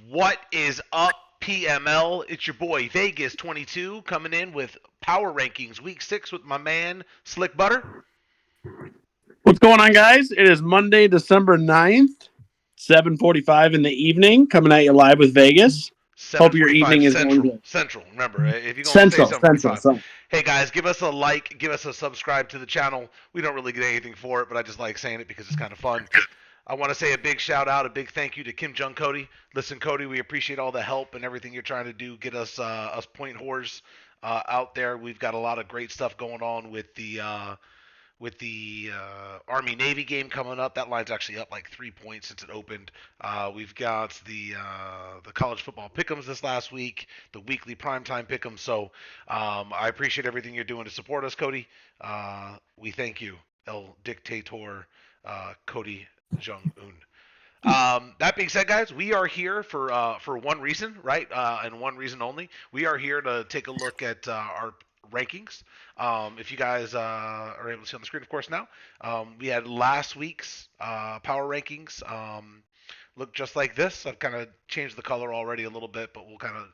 What is up, PML? It's your boy Vegas 22 coming in with Power Rankings Week 6 with my man Slick Butter. What's going on, guys? It is Monday, December 9th, 7:45 in the evening, coming at you live with Vegas. Hope your 7:45 evening is going Central. good. Central. Remember, if you're going to say Central. 7:45. So, Hey guys, give us a like, give us a subscribe to the channel. We don't really get anything for it, but I just like saying it because it's kind of fun. I want to say a big shout out, a big thank you to Kim Jung Cody. Listen, Cody, we appreciate all the help and everything you're trying to do. Get us point whores out there. We've got a lot of great stuff going on with the Army Navy game coming up. That line's actually up like 3 points since it opened. We've got the college football pick'ems this last week, the weekly primetime pick'ems. So I appreciate everything you're doing to support us, Cody. We thank you, El Dictator, Cody Jong Un. That being said, guys, we are here for one reason, right? And one reason only. We are here to take a look at our rankings. If you guys are able to see on the screen, of course, now we had last week's power rankings. Look just like this. I've kind of changed the color already a little bit, but we'll kind of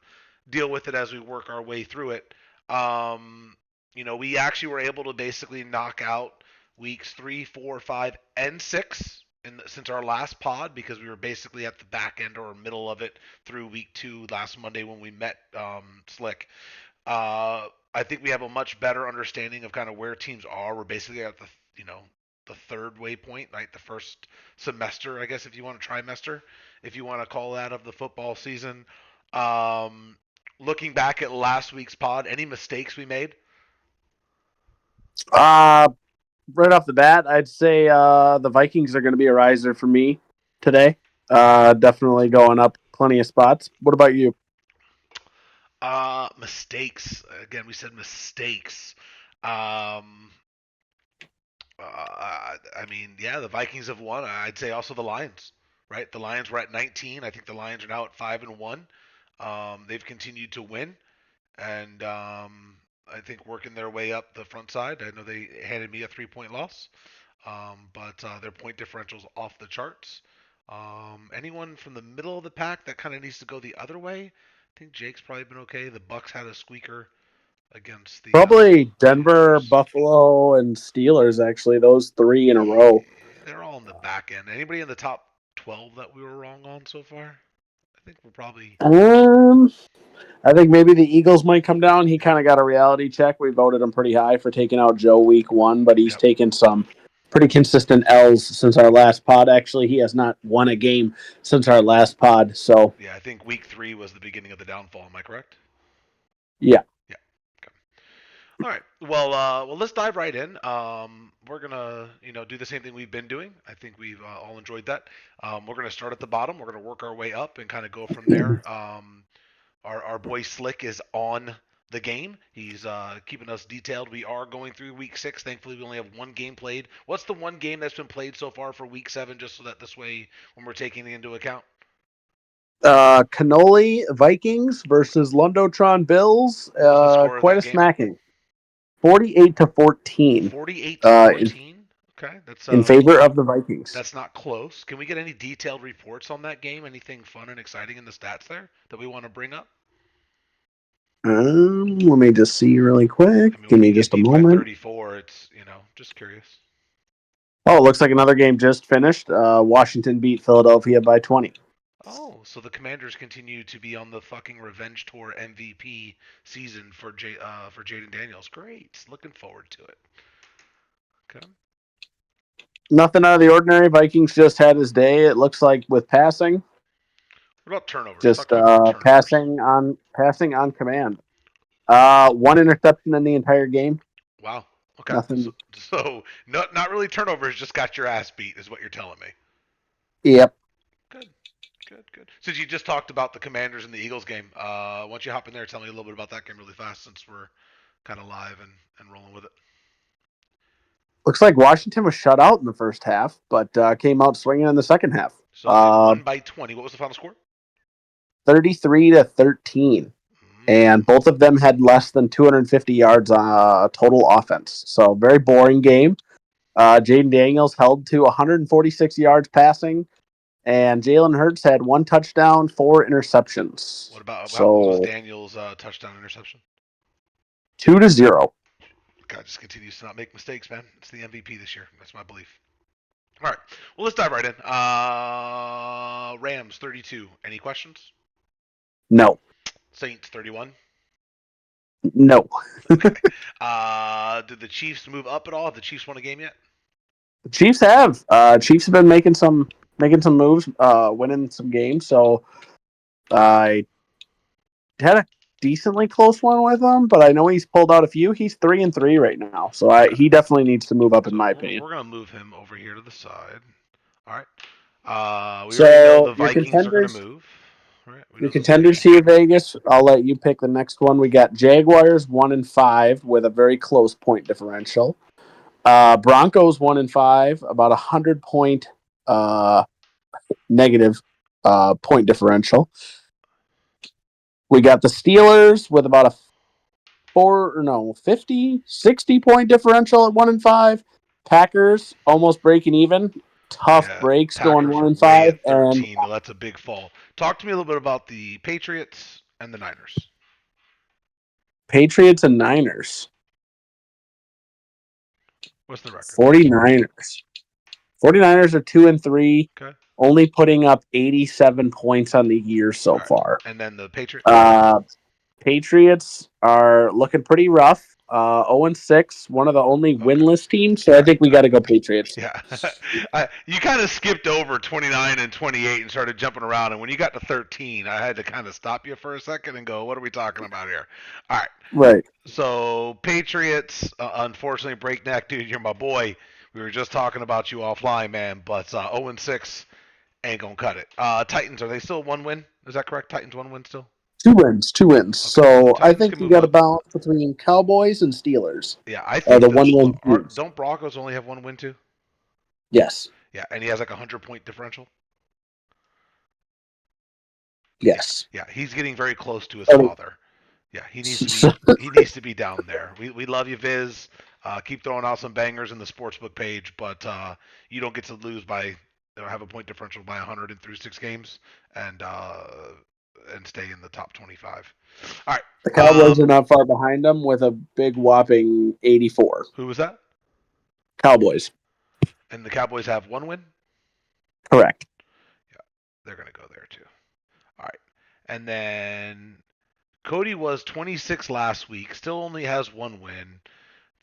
deal with it as we work our way through it. We actually were able to basically knock out weeks 3, 4, 5, and 6 since our last pod because we were basically at the back end or middle of it through week 2 last Monday when we met Slick. I think we have a much better understanding of kind of where teams are. We're basically at the third waypoint, right? The first semester, I guess, if you want a trimester, if you want to call that, of the football season. Um, Looking back at last week's pod, any mistakes we made? uh, right off the bat, I'd say the Vikings are going to be a riser for me today. Definitely going up plenty of spots. What about you? Mistakes. Again, we said mistakes. Um, I mean, yeah, the Vikings have won. I'd say also the Lions, right? The Lions were at 19. I think the Lions are now at 5-1. They've continued to win, and I think working their way up the front side. I know they handed me a 3-point loss, but their point differential's off the charts. Anyone from the middle of the pack that kind of needs to go the other way? I think Jake's probably been okay. The Bucks had a squeaker against the Probably Denver, Panthers. Buffalo, and Steelers, actually. Those three in a row. They're all in the back end. Anybody in the top 12 that we were wrong on so far? I think we're probably. Um, I think maybe the Eagles might come down. He kind of got a reality check. We voted him pretty high for taking out Joe week 1, but he's Yep. taken some pretty consistent L's since our last pod. Actually, he has not won a game since our last pod. So, Yeah, I think week 3 was the beginning of the downfall. Am I correct? yeah. Yeah. Okay. All right. Well, let's dive right in. We're gonna, do the same thing we've been doing. I think we've all enjoyed that. We're gonna start at the bottom. We're gonna work our way up and kind of go from there. Our boy Slick is on the game. He's keeping us detailed. We are going through week 6. Thankfully, we only have one game played. What's the one game that's been played so far for week 7? Just so that this way, when we're taking it into account. Cannoli Vikings versus Londotron Bills. What was the score of Quite that a game? smacking. 48-14. 48 to In 14. Okay, favor of the Vikings. that's not close. Can we get any detailed reports on that game? Anything fun and exciting in the stats there that we want to bring up? Let me just see really quick. I mean, Give when you me get just a beat by moment. 34, it's just curious. Oh, it looks like another game just finished. Washington beat Philadelphia by 20. Oh, so the Commanders continue to be on the fucking revenge tour MVP season for Jaden Daniels. Great, looking forward to it. Okay. Nothing out of the ordinary. Vikings just had his day. It looks like with passing, What about turnovers? Talk just to me about turnovers. passing on command. One interception in the entire game. Wow. Okay. So, Nothing. so not really turnovers. Just got your ass beat, is what you're telling me. Yep. Good. Good. Good. Since you just talked about the Commanders and the Eagles game, why don't you hop in there and tell me a little bit about that game really fast, since we're kind of live and rolling with it. Looks like Washington was shut out in the first half, but came out swinging in the second half. So they won by 20. What was the final score? 33-13. And Mm. both of them had less than 250 yards total offense. So very boring game. Jaden Daniels held to 146 yards passing and Jalen Hurts had 1 touchdown, 4 interceptions. What was So Daniel's touchdown interception? 2-0. God just continues to not make mistakes, man. It's the MVP this year. That's my belief. All right. Well, let's dive right in. Rams 32. Any questions? No, Saints 31. no. Okay. Did the Chiefs move up at all? Have the Chiefs won a game yet? The Chiefs have. Chiefs have been making some moves, winning some games. So I had a decently close one with him, but I know he's pulled out a few. He's 3-3 right now, so Okay. he definitely needs to move up, in So my we're, opinion. we're gonna move him over here to the side. All right. We already know So the Vikings are gonna move. All right. We your know the contenders Vikings. here, Vegas. I'll let you pick the next one. We got Jaguars 1-5 with a very close point differential. Broncos 1-5, about 100 point negative point differential. We got the Steelers with about a 50, 60 point differential at 1-5. Packers almost breaking even. Tough Yeah. breaks going Packers one are and way five, at and 13. No, that's a big fall. Talk to me a little bit about the Patriots and the Niners. Patriots and Niners. What's the record? 49ers. 49ers are 2-3, Okay. only putting up 87 points on the year All so right. far. And then the Patriots. Uh, Patriots are looking pretty rough. 0-6, one of the only Okay. winless teams. So I Yeah. think we got to go Patriots. Yeah. You kind of skipped over 29 and 28 and started jumping around. And when you got to 13, I had to kind of stop you for a second and go, what are we talking about here? All right. Right. So, Patriots, unfortunately, breakneck, dude, you're my boy. We were just talking about you offline, man. But 0 and 6 ain't going to cut it. Titans, are they still one win? Is that correct? Titans one win still? 2 wins, 2 wins. Okay. So, So I Titans think can you move got a up. balance between Cowboys and Steelers. Yeah, I Are think the the one-win teams. don't Broncos only have one win too? Yes. Yeah, and he has like a 100 point differential. Yeah, Yes. yeah, he's getting very close to his So, father. Yeah, so, he needs to be down there. We love you, Viz. Keep throwing out some bangers in the sportsbook page, but you don't get to lose by or have a point differential by 100 in through 6 games and stay in the top 25. All the right. Cowboys are not far behind them with a big whopping 84. Who was that? Cowboys. And the Cowboys have one win. Correct. Yeah, they're gonna go there too. All right, and then Cody was 26 last week. Still only has one win.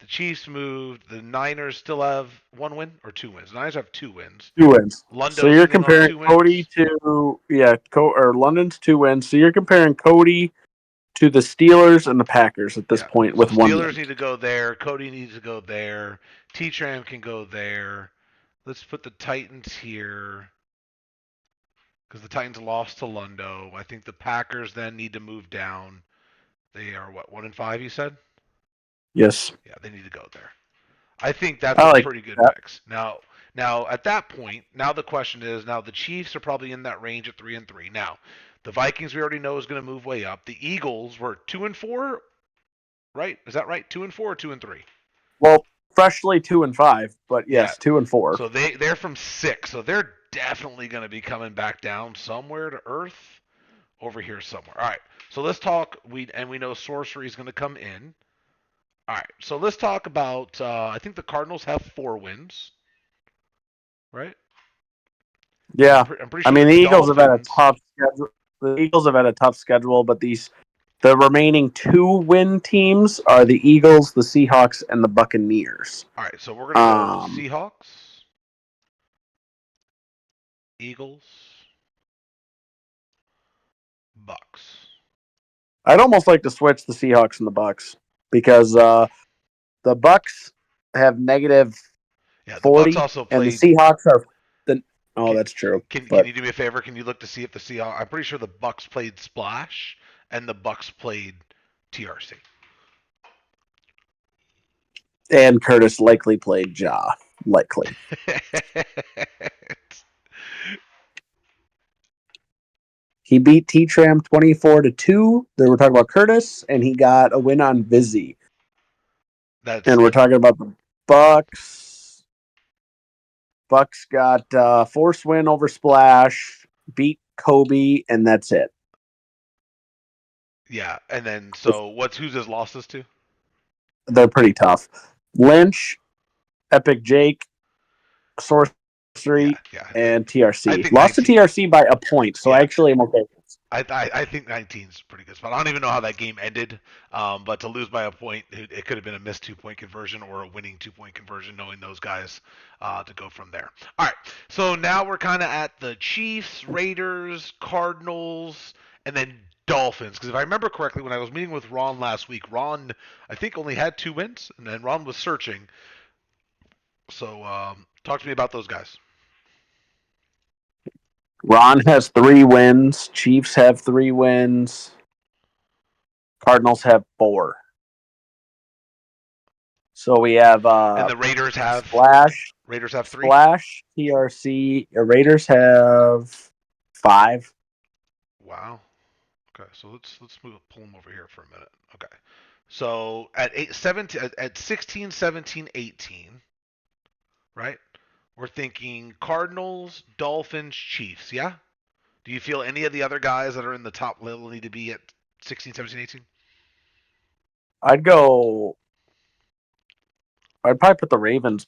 The Chiefs moved. The Niners still have one win or two wins. The Niners have two wins. 2 wins. So Lundo you're sitting on comparing two Cody wins. to or London's 2 wins. So you're comparing Cody to the Steelers and the Packers at this Yeah. point So with one Steelers win. need to go there. Cody needs to go there. T Tram can go there. Let's put the Titans here because the Titans lost to Lundo. I think the Packers then need to move down. They are what 1 and 5. You said. Yes. Yeah, they need to go there. I think that's a I like pretty good that. mix. Now at that point, now the question is, now the Chiefs are probably in that range at 3 and 3. Now, the Vikings we already know is going to move way up. The Eagles were 2 and 4, right? Is that right? 2 and 4 or 2 and 3? Well, freshly 2-5, but Yeah. yes, 2-4. So they're from 6, so they're definitely going to be coming back down somewhere to earth over here somewhere. All right. So let's talk. We know sorcery is going to come in. All right. So let's talk about. I think the Cardinals have 4 wins, right? And Yeah. I'm pretty I sure mean, the the Eagles have had a Dolphins. tough schedule. The Eagles have had a tough schedule, but the remaining 2 win teams are the Eagles, the Seahawks, and the Buccaneers. All right, so we're gonna go Um, Seahawks, Eagles, Bucks. I'd almost like to switch the Seahawks and the Bucks because the Bucks have negative Yeah, the Bucks 40, also and the played. Seahawks are the. Oh, Can, that's true. can But you do me a favor? Can you look to see if the Seahawks? I'm pretty sure the Bucks played Splash and the Bucks played TRC. and Curtis likely played Ja. Likely. He beat T Tram 24-2. Then we're talking about Curtis, and he got a win on Vizzy. That's And we're and talking about the Bucks. Bucks got force win over Splash, beat Kobe, and that's it. Yeah, and then so who's his losses to? They're pretty tough. Lynch, Epic Jake, Sorcery, Yeah, yeah. and I TRC. think Lost to 19. TRC by a point, so Yeah, actually I'm okay. I think 19's a pretty good spot. I don't even know how that game ended, but to lose by a point, it could have been a missed 2 point conversion or a winning 2 point conversion, knowing those guys to go from there. All right, so now we're kind of at the Chiefs, Raiders, Cardinals, and then Dolphins. Because if I remember correctly, when I was meeting with Ron last week, Ron I think only had 2 wins, and then Ron was searching. So talk to me about those guys. Ron has 3 wins. Chiefs have 3 wins. Cardinals have 4. So we have And the Raiders have Splash, Raiders have 3. Splash, TRC. Raiders have 5. Wow. Okay, so pull them over here for a minute. Okay, so at 17, at 16, 17, 18, right? We're thinking Cardinals, Dolphins, Chiefs. Yeah. Do you feel any of the other guys that are in the top level need to be at 16, 17, 18? I'd go. I'd probably put the Ravens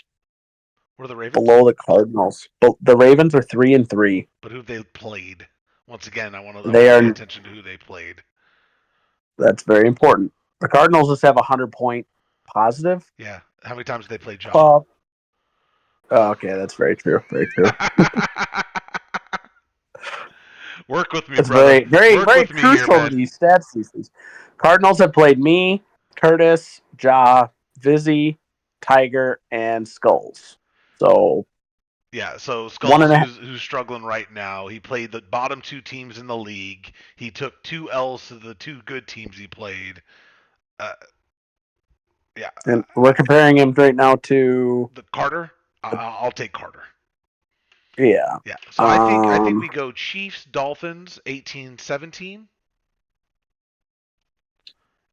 What are the Ravens? below the Cardinals. But the Ravens are 3-3. But who they played? Once again, I want They to pay are. attention to who they played. That's very important. The Cardinals just have 100-point positive. Yeah. How many times did they play Jaw? Oh, okay, that's very true. Very true. Work with me, It's brother. very, very, Work very with me here, crucial to man. these stats. These Cardinals have played me, Curtis, Ja, Vizzy, Tiger, and Skulls. So Yeah, so one Skulls, and a half. who's struggling right now, he played the bottom 2 teams in the league. He took 2 L's to the 2 good teams he played. Uh, yeah, And we're comparing him right now to the Carter. I'll take Carter. yeah. Yeah, so I think Um, we go Chiefs, Dolphins, 18-17,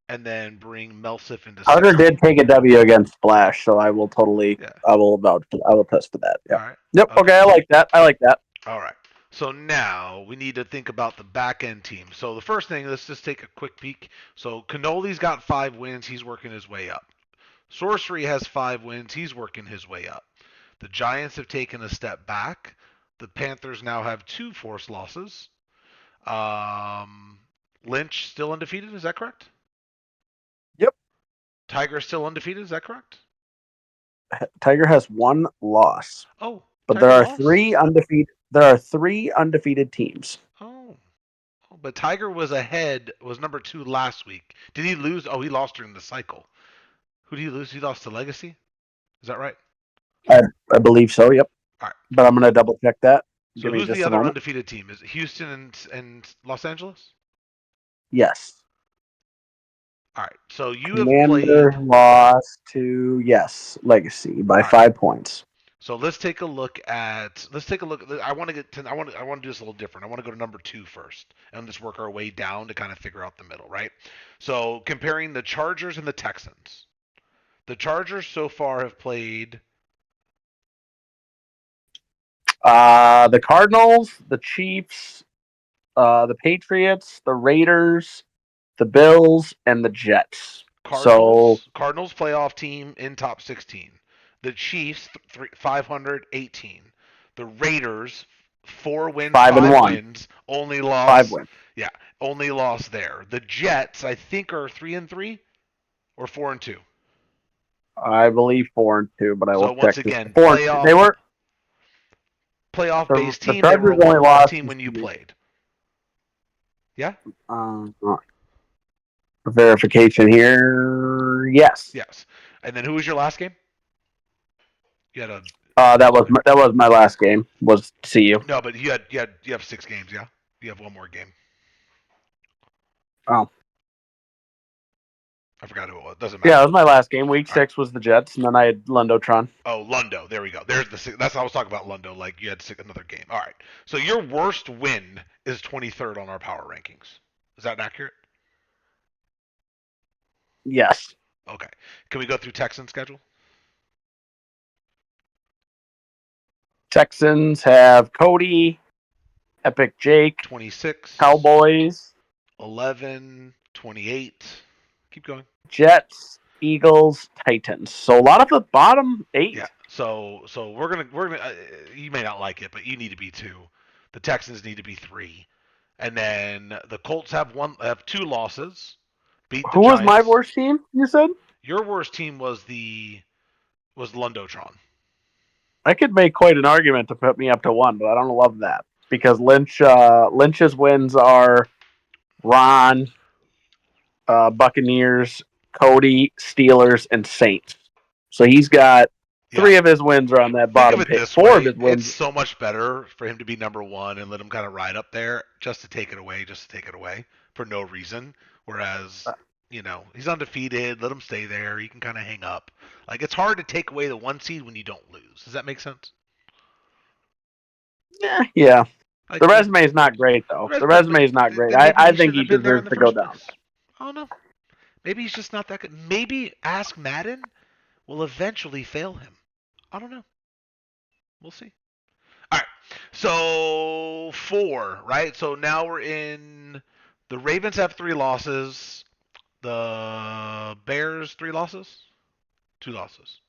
and then bring Melsif into Carter did 16. take a W against Splash, so I will totally. Yeah. I will vouch. I will test for that. All Yeah. right. Yep. Okay. Okay. I like that. I like that. All right. So now we need to think about the back end team. So the first thing, let's just take a quick peek. So Canoli's got 5 wins. He's working his way up. Sorcery has 5 wins. He's working his way up. The Giants have taken a step back. The Panthers now have 2 forced losses. Um, Lynch still undefeated. Is that correct? Yep. Tiger still undefeated. Is that correct? Tiger has 1 loss, Oh, but there Tiger are lost. 3 undefeated. There are 3 undefeated teams. Oh, but Tiger was ahead. Was number 2 last week. Did he lose? Oh, he lost during the cycle. Who did he lose? He lost to Legacy. Is that right? I, I believe so. Yep. All right. But I'm gonna double check that. So Give me who's the just a other moment. undefeated team? Is it Houston and Los Angeles? Yes. All right. So you have Commander played. lost to yes Legacy by All right. 5 points. So let's take a look at. Let's take a look. I want to get to. I want to do this a little different. I want to go to number 2 first, and just work our way down to kind of figure out the middle, right? So comparing the Chargers and the Texans. The Chargers so far have played. The Cardinals, the Chiefs, the Patriots, the Raiders, the Bills, and the Jets. So Cardinals playoff team in top 16. The Chiefs 518. The Raiders 4 wins, five and 5 one, wins, only 5 loss. wins. Yeah, only loss there. The Jets I think are 3-3 or 4-2. I believe 4-2, but I So will once check this. again, 4-2. They were playoff based the team. They were a Chargers only 1-1 lost team when you played. Yeah. um, verification here. Yes. Yes. And then who was your last game? You had a That was my last game. Was CU. no, but you have 6 games. Yeah. You have one more game. Oh. I forgot who it was. Doesn't Yeah, matter. that was my last game. Week All right. 6 was the Jets, and then I had Lundotron. Oh, Lundo. There we go. There's the. That's how I was talking about Lundo. Like you had another game. All right. So your worst win is 23rd on our power rankings. Is that accurate? Yes. Okay. Can we go through Texan schedule? Texans have Cody, Epic Jake, 26, Cowboys, 11, 28. Keep going. Jets, Eagles, Titans. So a lot of the bottom Yeah. 8. So we're gonna. You may not like it, but you need to be two. The Texans need to be three, and then the Colts have two losses. Beat the Who was my Giants. worst team? You said Your worst team was Lundotron. I could make quite an argument to put me up to 1, but I don't love that because Lynch's wins are Ron, Buccaneers, Cody, Steelers, and Saints. So he's got Yeah. 3 of his wins are on that Think of bottom it pit. this 4 of way: his it's wins. so much better for him to be number one and let him kind of ride up there, just to take it away, just to take it away for no reason. Whereas, he's undefeated. Let him stay there. He can kind of hang up. Like it's hard to take away the one seed when you don't lose. Does that make sense? Yeah. The Like resume is not great though. The but resume is not great. then maybe I he think shouldn't he have been there in deserves the to go first down. place. I don't know. Maybe he's just not that good. Maybe Ask Madden will eventually fail him. I don't know. We'll see. All right. So four, right? So now we're in. The Ravens have three losses. The Bears three losses. Two losses.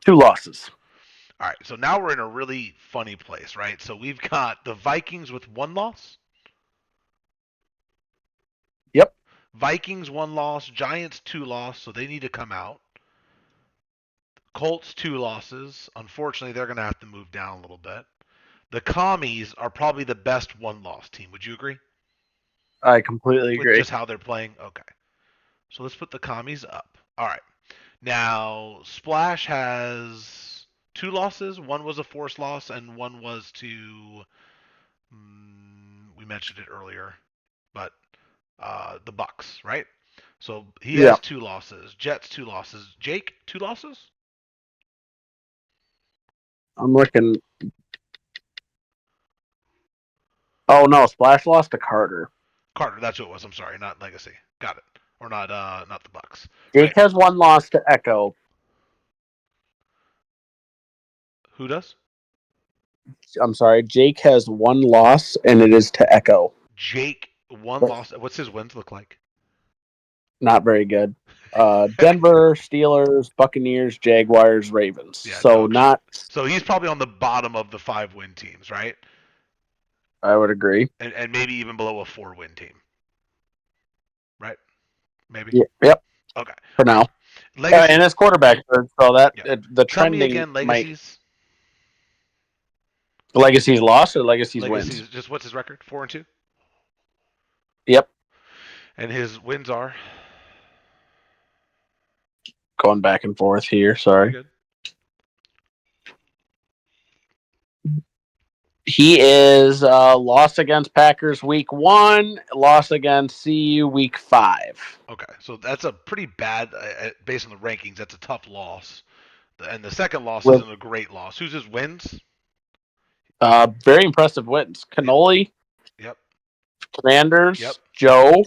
2 losses. All right. So now we're in a really funny place, right? So we've got the Vikings with one loss. Yep. Vikings one loss. Giants two loss. So they need to come out. Colts two losses. Unfortunately, they're going to have to move down a little bit. The Commies are probably the best one loss team. Would you agree? I completely With agree. just how they're playing? Okay. So let's put the Commies up. All right. Now, Splash has two losses. One was a forced loss, and one was to. We mentioned it earlier, but the Bucks, right? So he Yeah. has two losses. Jets two losses. Jake two losses. I'm looking. Oh no, Splash lost to Carter. Carter, that's who it was. I'm sorry, not Legacy. Got it. Or not the Bucks. Jake Right. has 1 loss to Echo. Who does? I'm sorry, Jake has 1 loss, and it is to Echo. Jake one loss. What's his wins look like? Not very good. Denver, Steelers, Buccaneers, Jaguars, Ravens. Yeah, So dog shit. not. So he's probably on the bottom of the 5 win teams, right? I would agree. And maybe even below a 4 win team, right? Maybe. Yeah, yep. Okay. For All right. now, and Legacy. his quarterback. So that Yeah. the Tell me trending again. might. Legacy's. Legacy's loss or Legacy's wins. Legacy's. Just what's his record? 4-2. Yep. And his wins are. Going back and forth here. You're Sorry. good. He is lost against Packers week 1, lost against CU week 5. Okay. So that's a pretty bad, based on the rankings. That's a tough loss. And the second loss With isn't a great loss. Who's his wins? very impressive wins. Yep. Cannoli, Yep. Yep. Commanders, Joe, Wow.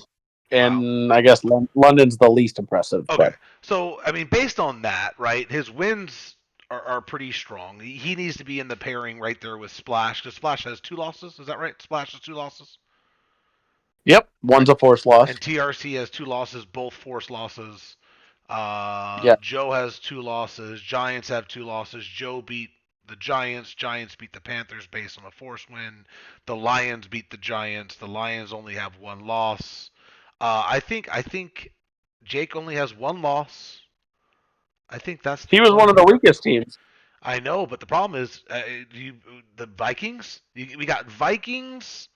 and I guess London's the least impressive. Okay. But So, I mean, based on that, right, his wins are pretty strong. He needs to be in the pairing right there with Splash, because Splash has two losses. Is that right? Splash has two losses? yep, Right. one's a forced loss. And TRC has two losses, both forced losses. Yeah, Joe has two losses. Giants have two losses. Joe beat the Giants. Giants beat the Panthers based on a forced win. The Lions beat the Giants. The Lions only have one loss. I think Jake only has one loss. I think that's the he was one of the play. weakest teams. I know, but the problem is, the Vikings. We got Vikings,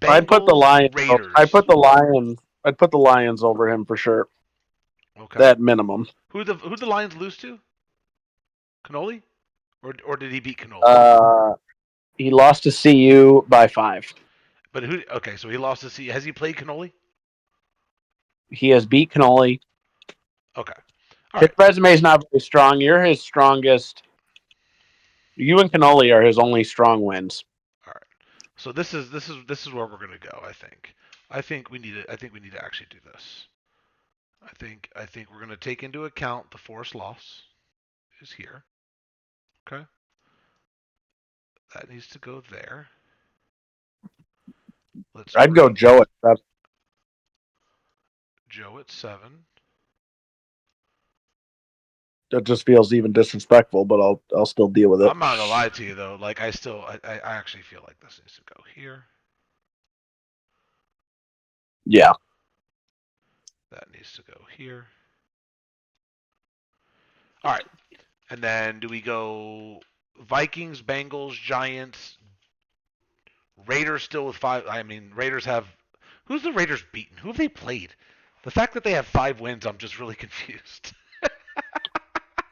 I'd put the Bengals, Lions. I Raiders. put the Lions. I'd put the Lions over him for sure. Okay. That minimum. Who the Lions lose to? Cannoli, or did he beat Cannoli? Uh, he lost to CU by 5. But who? Okay, so he lost to C. Has he played Cannoli? He has beat Cannoli. Okay. All His right. resume is not very strong. You're his strongest. You and Cannoli are his only strong wins. All right. So this is where we're gonna go. I think we need to actually do this. I think we're gonna take into account the forced loss is here. Okay. That needs to go there. Let's I'd go bring Joe at 7. Joe at 7. That just feels even disrespectful, but I'll still deal with it. I'm not gonna lie to you though. Like I actually feel like this needs to go here. Yeah. That needs to go here. All right. And then do we go Vikings, Bengals, Giants, Raiders still with 5? I mean, Raiders have who's the Raiders beaten? Who have they played? The fact that they have 5 wins, I'm just really confused.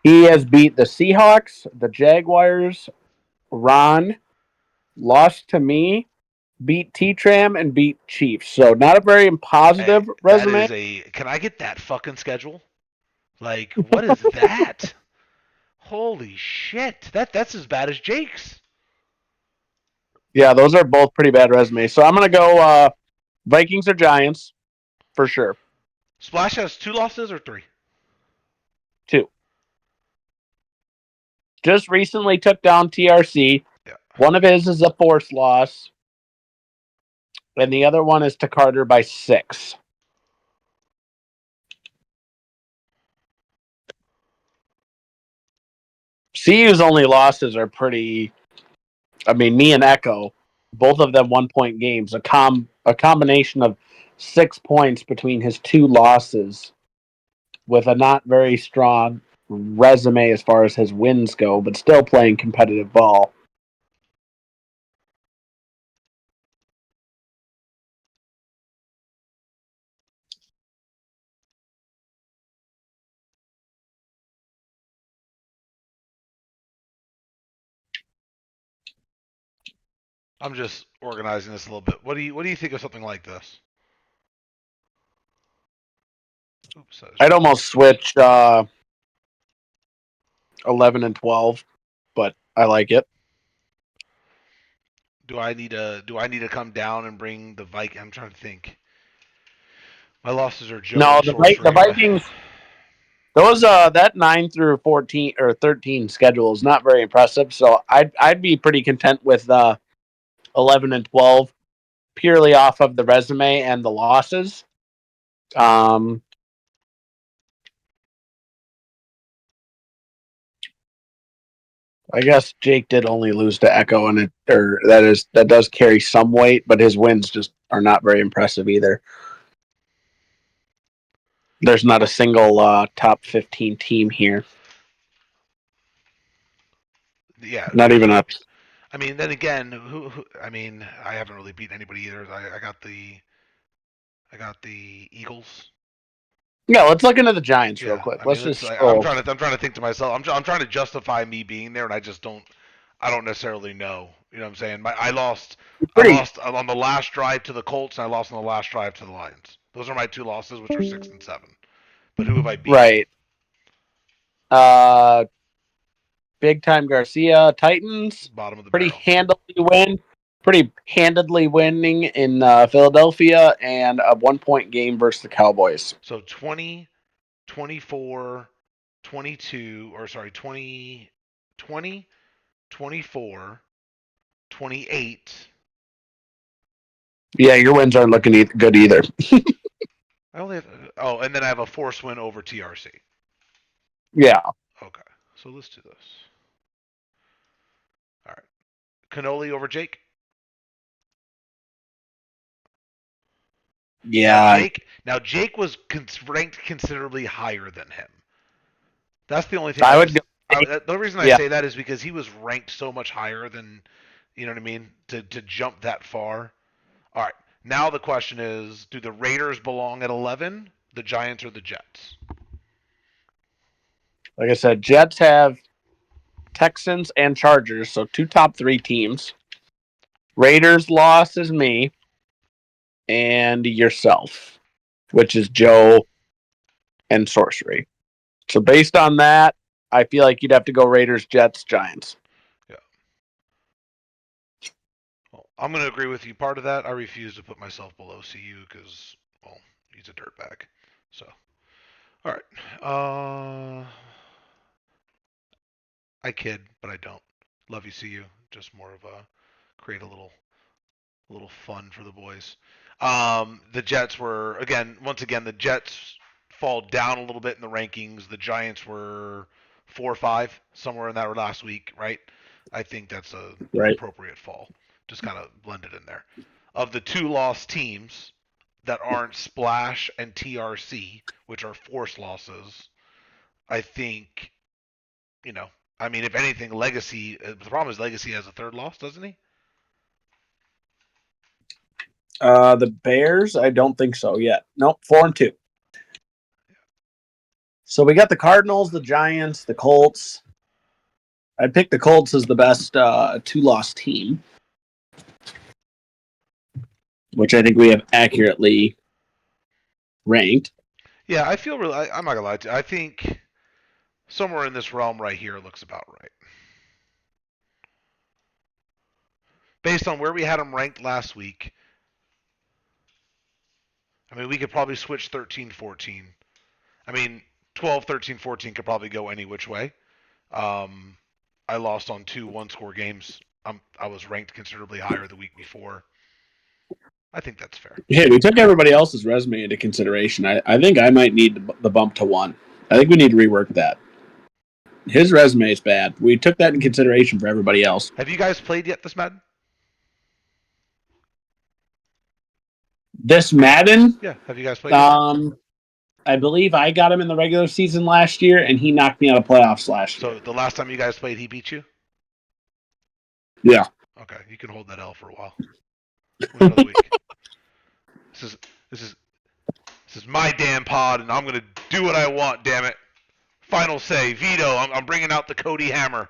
He has beat the Seahawks, the Jaguars, Ron, lost to me, beat T-Tram, and beat Chiefs. So not a very Hey, positive that resume. is a. Can I get that fucking schedule? Like, what is that? Holy shit! That's as bad as Jake's. Yeah, those are both pretty bad resumes. So I'm gonna go Vikings or Giants for sure. Splash has 2 losses or 3. Two. Just recently took down TRC. Yeah. One of his is a forced loss, and the other one is to Carter by 6. CU's only losses are pretty. I mean, me and Echo, both of them 1 point games. A combination of 6 points between his 2 losses, with a not very strong resume as far as his wins go, but still playing competitive ball. I'm just organizing this a little bit. What do you think of something like this? Oops, that is I'd wrong. almost switch 11 and 12, but I like it. Do I need to come down and bring the Viking? I'm trying to think. My losses are Joe No, and the Sorcery, but Vikings. Those that 9 through 14 or 13 schedule is not very impressive. So I'd be pretty content with 11 and 12 purely off of the resume and the losses. Um, I guess Jake did only lose to Echo, and that does carry some weight, but his wins just are not very impressive either. There's not a single top 15 team here. yeah, Not there's even no. a. I mean, then again, I mean, I haven't really beaten anybody either. I got the Eagles. Yeah, let's look into the Giants real Yeah, quick. I Let's mean, just it's I'm scroll. trying to I'm trying to think to myself. I'm trying to justify me being there, and I don't necessarily know. You know what I'm saying? I lost I Pretty lost on the last drive to the Colts, and I lost on the last drive to the Lions. Those are my 2 losses, which are 6 and 7. But who have I beaten? right. Uh, Big time Garcia Titans. Bottom of the Pretty barrel. handily win. Pretty handedly winning in Philadelphia, and a 1 point game versus the Cowboys. So 20, 24, 22, or sorry, 20, 20, 24, 28. Yeah, your wins aren't looking good either. I only have, and then I have a force win over TRC. Yeah, Okay, so let's do this. All right, Cannoli over Jake. Now yeah. Jake was ranked considerably higher than him. That's the only thing I I would was. go. The reason I Yeah, say that is because he was ranked so much higher than, you know what I mean, to jump that far. All right. Now the question is, do the Raiders belong at 11, the Giants, or the Jets? like I said, Jets have Texans and Chargers, so 2 top 3 teams. Raiders lost is me and yourself, which is Joe and Sorcery. So based on that, I feel like you'd have to go Raiders, Jets, Giants. Yeah. Well, I'm going to agree with you. Part of that, I refuse to put myself below CU because, well, he's a dirtbag. So, all right. I kid, but I don't. Love you, CU. just more of a create a little fun for the boys. The Jets were once again the Jets fall down a little bit in the rankings. The Giants were 4 or 5 somewhere in that last week, right? I think that's a Right. appropriate fall. Just kind of blended in there. Of the two lost teams that aren't Splash and TRC, which are forced losses, I think you know. I mean, if anything, Legacy. The problem is Legacy has a third loss, doesn't he? The Bears, I don't think so yet. Nope, 4-2. So we got the Cardinals, the Giants, the Colts. I'd pick the Colts as the best two-loss team, which I think we have accurately ranked. Yeah, I feel really. I'm not gonna lie to you. I think somewhere in this realm right here looks about right. Based on where we had them ranked last week, I mean, we could probably switch 13, 14. I mean, 12, 13, 14 could probably go any which way. Um, I lost on two one-score games. I was ranked considerably higher the week before. I think that's fair. Hey, we took everybody else's resume into consideration. I think I might need the bump to 1. I think we need to rework that. His resume is bad. We took that in consideration for everybody else. Have you guys played yet this Madden? This Madden, Yeah. Have you guys played yet? um, I believe I got him in the regular season last year, and he knocked me out of playoffs last year. So the last time you guys played, he beat you. Yeah. Okay, you can hold that L for a while. Win another week. This is this is this is my damn pod, and I'm gonna do what I want. Damn it! Final say, veto. I'm bringing out the Cody Hammer.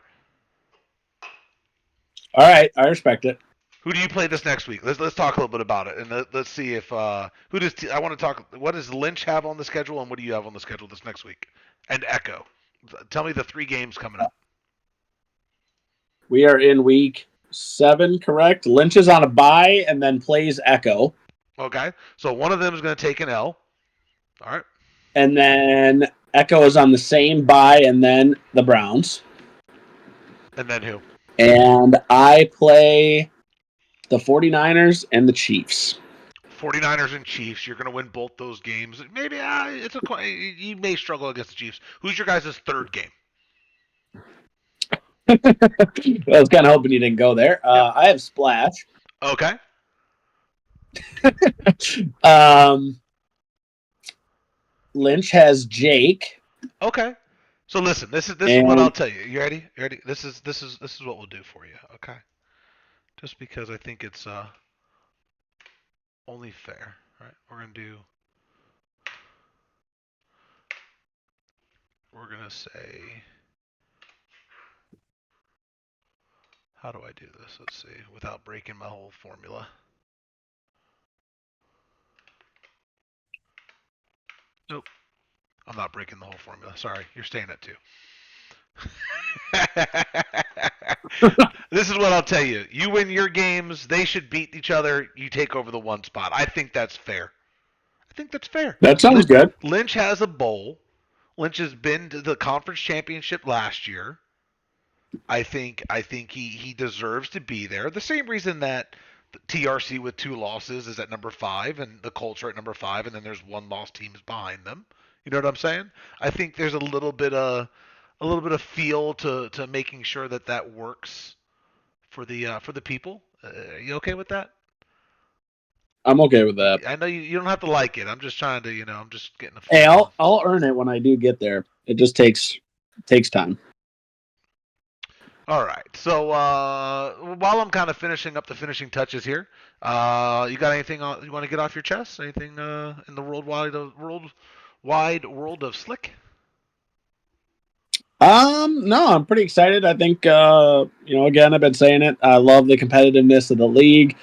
All right, I respect it. Who do you play this next week? Let's talk a little bit about it, and let's see if who does I want to talk. What does Lynch have on the schedule, and what do you have on the schedule this next week? And Echo. Tell me the 3 games coming up. We are in week 7, correct? Lynch is on a bye and then plays Echo. Okay, so one of them is going to take an L. All right. And then Echo is on the same bye and then the Browns. And then who? And I play the 49ers and the Chiefs. 49ers and Chiefs. You're going to win both those games. Maybe you may struggle against the Chiefs. Who's your guys' third game? I was kind of hoping you didn't go there. Yep. I have Splash. Okay. Lynch has Jake. Okay. So listen, this is what I'll tell you. You ready? You ready? This is what we'll do for you. Okay. Just because I think it's only fair. All right. We're gonna say, how do I do this? Let's see, without breaking my whole formula. Nope. I'm not breaking the whole formula. Sorry, you're staying at 2. This is what I'll tell you. You win your games, they should beat each other. You take over the 1 spot. I think that's fair. I think that's fair. That sounds good. Lynch has a bowl. Lynch has been to the conference championship last year. I think he deserves to be there. The same reason that the TRC with 2 losses is at number 5, and the Colts are at number 5, and then there's 1 loss teams behind them. You know what I'm saying? I think there's a little bit of feel to making sure that works for the people. Are you okay with that? I'm okay with that. I know you don't have to like it. I'm just trying to, I'm just getting a Hey, feel. I'll earn it when I do get there. It just takes time. All right. So while I'm kind of finishing up the finishing touches here, you got anything you want to get off your chest? Anything in the world of slick? No, I'm pretty excited. I think again, I've been saying it. I love the competitiveness of the league.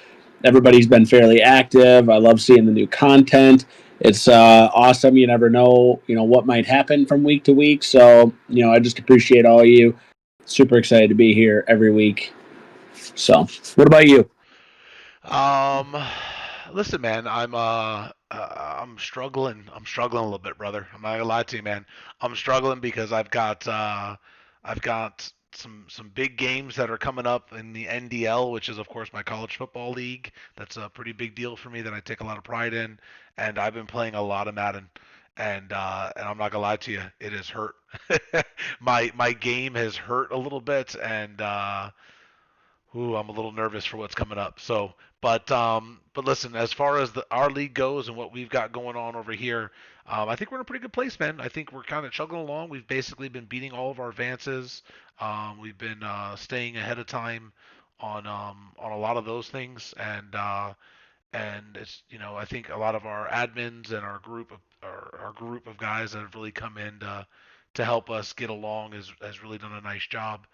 Everybody's been fairly active. I love seeing the new content. It's awesome. You never know, what might happen from week to week. So, I just appreciate all of you. Super excited to be here every week. So, what about you? Um, Listen, man, I'm struggling. I'm struggling a little bit, brother. I'm not gonna lie to you, man. I'm struggling because I've got some big games that are coming up in the NDL, which is of course my college football league. That's a pretty big deal for me that I take a lot of pride in, and I've been playing a lot of Madden, and I'm not gonna lie to you, it has hurt. My game has hurt a little bit, and ooh, I'm a little nervous for what's coming up. So, but listen, as far as our league goes and what we've got going on over here, I think we're in a pretty good place, man. I think we're kind of chugging along. We've basically been beating all of our advances. We've been staying ahead of time on a lot of those things, and it's I think a lot of our admins and our group of guys that have really come in to help us get along has really done a nice job,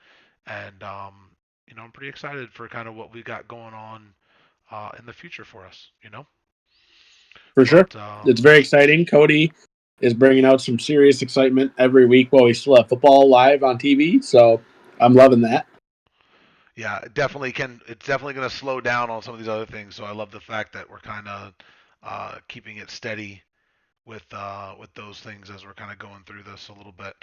and I'm pretty excited for kind of what we got going on in the future for us. For sure. But It's very exciting. Cody is bringing out some serious excitement every week while we still have football live on TV. So I'm loving that. yeah, it definitely can. It's definitely going to slow down on some of these other things. So I love the fact that we're kind of keeping it steady with those things as we're kind of going through this a little bit.